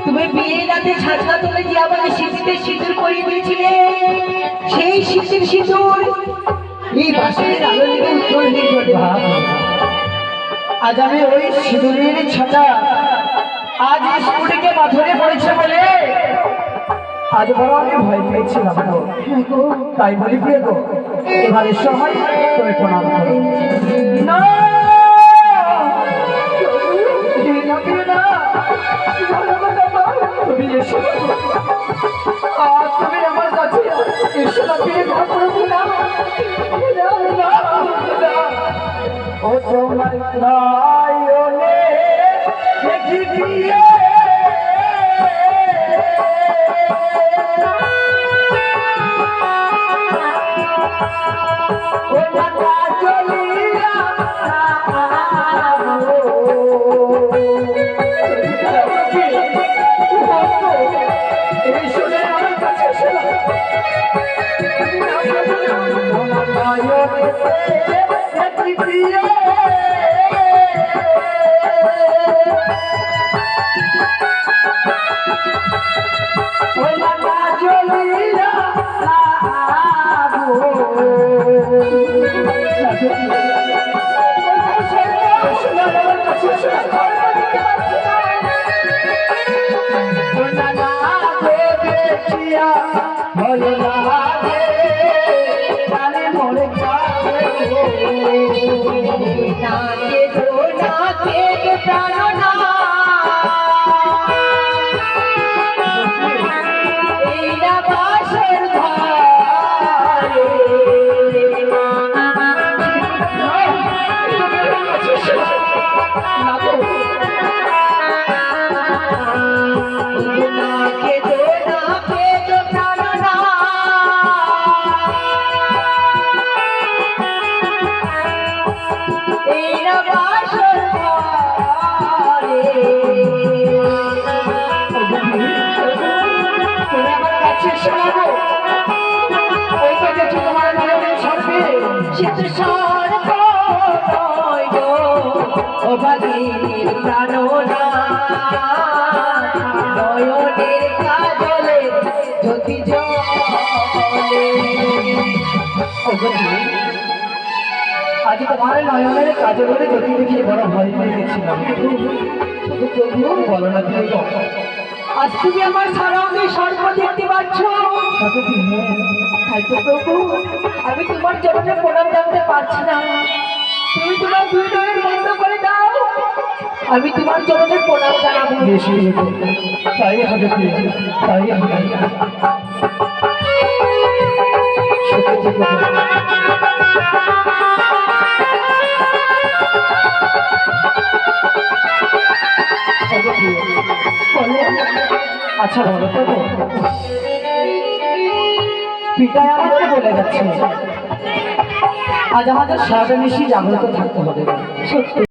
তুমি বিয়ের রাতে ছাদনা তোলে যে আমাকে শীতে সিঁদুর করিয়ে দিয়েছিলে, সেই শীতের সিঁদুর এই বাসনের আলো থেকে উত্তর নির্ভর। আজ আমি ওই সিঁদুরের ছাতা আজ স্কুটিকে পাথরে পড়েছে বলে আজ বড় আমি ভয় পেয়েছিলাম গো। তাই বলি প্রিয় গো, এবারের সময় তুমি প্রণাম করো। না তুমি এসো, আর তুমি আমার কাছে এসো না, ফিরে না করবো না। ও তোমার নয়নে দেখি দিয়ে আজ তোমার নয়নের কাজলে যদি দেখি বড় ভয় পেয়ে গেছিলাম। বলো না তুমি, আজ তুমি আমার সারা সর্ব দেখতে পাচ্ছ। তাই তো প্রভু, আমি তোমার চরণে প্রণাম জানাতে পারছি না। তুমি তোমার দুই নয়ন বন্ধ করে দাও, আমি তোমার চরণে প্রণাম জানাবো। তাই হবে প্রিয়, তাই হবে। সত্যি কথা। আচ্ছা বলো তো পিতাই আমাকে বলে যাচ্ছে আজ আমাদের সারাটা নিশি জাগ্রত থাকতে হবে। সত্যি